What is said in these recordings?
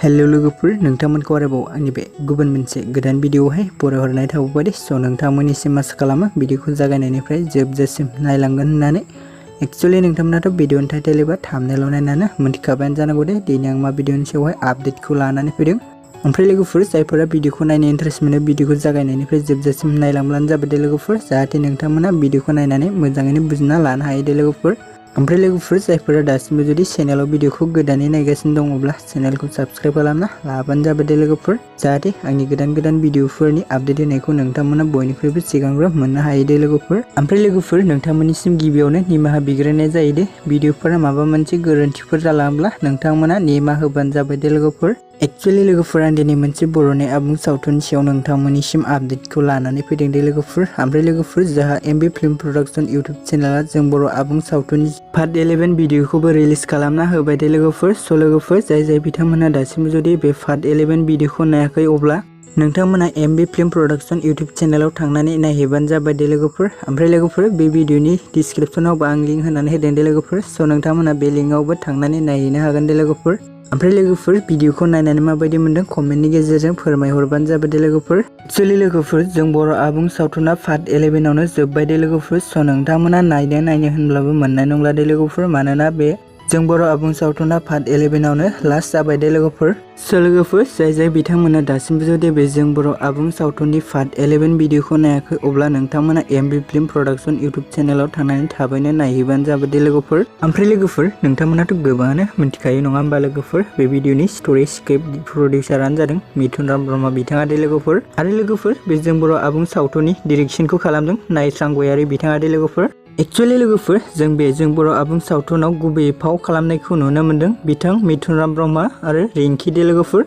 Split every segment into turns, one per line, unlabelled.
Hello लोगोफोर नोंथांमोनखौ आरोबाव आंनि बे गुबुन मोनसे गोदान भिडिअआवहाय बरायहरनाय थाबाय दे। स' नोंथांमोननिसिम आसा खालामो भिडिअखौ जागायनायनिफ्राय जोबजासिम नायलांगोन होननानै। एक्चुअली नोंथांमोनाथ' भिडिअनि टाइटेल एबा थाम्बनेइलाव नायनानै मोनथिखाबायानो जानांगौ दे दिनै आं मा भिडिअनि सायावहाय आपडेटखौ लानानै फैदों। ओमफ्राय लोगोफोर जायफोरा भिडिअखौ नायनो इन्टारेस्ट मोनो भिडिअखौ जागायनायनिफ्राय जोबजासिम नायलांब्लानो जाबाय दे लोगोफोर, जाहाथे नोंथांमोना भिडिअखौ नायनानै मोजाङैनो बुजिना लानो हायो दे लोगोफोर। ओमफ्राय लोगोफोर जायफोरा दासिमबो जुदि चेनेलाव भिडिअखौ गोदानै नायगासिनो दङब्ला चेनेलखौ साबस्क्राइब खालामना लाबानो जाबाय दे लोगोफोर, जाहाथे आंनि गोदान भिडिअफोरनि आपडेट होनायखौ नोंथांमोना बयनिख्रुइबो सिगांग्रो मोननो हायो दे लोगोफोर। ओमफ्राय लोगोफोर नोंथांमोननिसिम गिबियावनो निमाहा बिग्रोनाय जायो दे, भिडिअफोरा माबा मोनसे गोरोन्थिफोर जालांब्ला नोंथांमोना निमाहा होबानो जाबाय दे लोगोफोर। एक्चुअली लोगोफोर आं दिनै मोनसे बर'नि आबुं सावथुननि सायाव नोंथांमोननिसिम आपडेटखौ लानानै फैदों दे लोगोफोर। ओमफ्राय लोगोफोर जोंहा MB फिल्म प्रडाक्शन इउटुब चेनेला जों बर' आबुं सावथुननि पार्ट 11 भिडिअखौबो रिलिज खालामना होबाय दे लोगोफोर। स' लोगोफोर जाय बिथांमोना दासिमबो जुदि बे पार्ट 11 भिडिअखौ नायाखै अब्ला नोंथांमोना MB फिल्म प्रडाक्शन इउटुब चेनेलाव थांनानै नायहैबानो जाबाय दे लोगोफोर। ओमफ्राय लोगोफोर बे भिडिअनि डिसक्रिपसनावबो आं लिंक होनानै होदों दे लोगोफोर। स' नोंथांमोना बे लिंकआवबो थांनानै नायहैनो हागोन दे लोगोफोर। ओमफ्राय लोगोफोर भिडिअखौ नायनानै माबायदि मोनदों कमेन्टनि गेजेरजों फोरमायहरबानो जाबाय दे लोगोफोर। एक्चुअली लोगोफोर जों बर' आबुं सावथुना पार्ट 11आवनो जोब्बाय दे लोगोफोर। स' नोंथांमोना नायनो होनब्लाबो मोननाय नंला दे लोगोफोर, मानोना बे जों बर' आबुं सावथुना पार्ट 11आवनो लास्ट जाबाय दे लोगोफोर। स' लोगोफोर जाय बिथांमोना दासिमबो जुदि बे जों बर' आबुं सावथुननि पार्ट 11 भिडिअखौ नायाखै अब्ला नोंथांमोना MB फिल्म प्रडाक्शन इउटुब चेनेलाव थांनानै थाबैनो नायहैबानो जाबाय दे लोगोफोर। ओमफ्राय लोगोफोर नोंथांमोनाथ' गोबाङानो मिथिखायो नङा होमबा लोगोफोर, बे भिडिअनि स्ट'रि स्क्रिप्ट प्रडिउसारानो जादों मिथुनराम ब्रह्म बिथाङा दे लोगोफोर। आरो लोगोफोर बे जों बर' आबुं सावथुननि डिरेक्सनखौ खालामदों नायस्रां गयारि बिथाङा दे लोगोफोर। एक्चुअली लोगोफोर जों बर' आबुं सावथुनाव गुबैयै फाव खालामनायखौ नुनो मोन्दों बिथां मिथुनराम ब्रह्म आरो रिंकि दे लोगोफोर।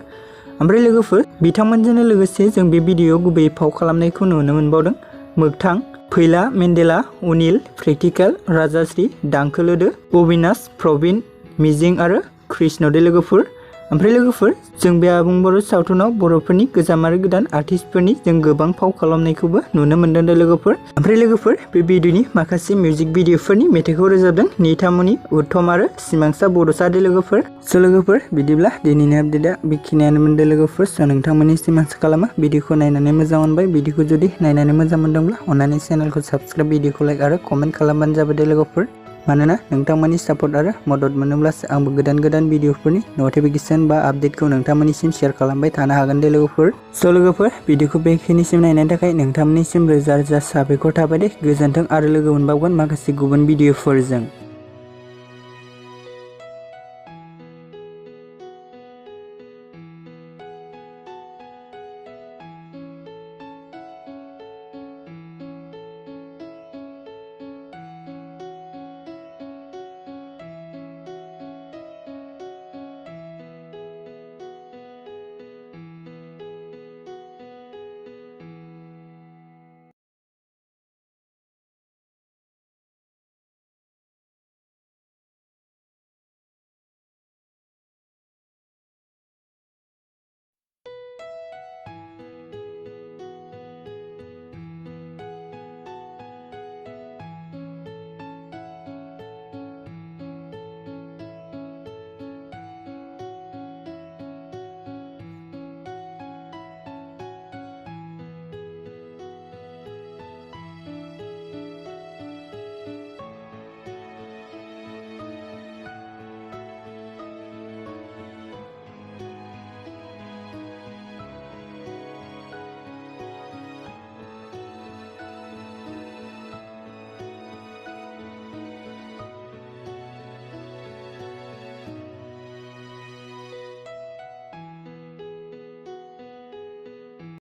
ओमफ्राय लोगोफोर बिथांमोनजोंनो लोगोसे जों बे भिडिअआव गुबैयै फाव खालामनायखौ नुनो मोनबावदों मोगथां, फैला, मेन्डेला, अनिल, प्रेक्टिकेल, राजाश्री, दांखोलोदो, अबिनाश, प्रबिन, मिजिं आरो कृष्ण दे लोगोफोर। ओमफ्राय लोगोफोर जों बे आबुं बर' सावथुनाव बर'फोरनि गोजाम आरो गोदान आर्टिस्टफोरनि जों गोबां फाव खालामनायखौबो नुनो मोन्दों दे लोगोफोर। ओमफ्राय लोगोफोर बे भिडिअनि माखासे मिउजिक भिडिअफोरनि मेथाइखौ रोजाबदों निथामुनि, उत्तम आरो सिमांसा बड'सा दे लोगोफोर। स' लोगोफोर बिदिब्ला दिनैनि आपडेटआ बेखिनियानोमोन दे लोगोफोर। स' नोंथांमोननिसिम आसा खालामो भिडिअखौ नायनानै मोजां मोनबाय। भिडिअखौ जुदि नायनानै मोजां मोनदोंब्ला अन्नानै चेनेलखौ साबस्क्राइब, भिडिअखौ लाइक आरो कमेन्ट खालामबानो जाबाय दे लोगोफोर, मानोना नोंथांमोननि सापर्ट आरो मदद मोनोब्लासो आंबो गोदान भिडिअफोरनि नटिफिकेसन बा आपडेटखौ नोंथांमोननिसिम शेयार खालामबाय थानो हागोन दे लोगोफोर। स' लोगोफोर भिडिअखौ बेखिनिसिम नायनायनि थाखाय नोंथांमोननिसिम रोजा साबायखर थाबाय दे। गोजोन्थों आरो लोगो मोनबावगोन माखासे गुबुन भिडिअफोरजों।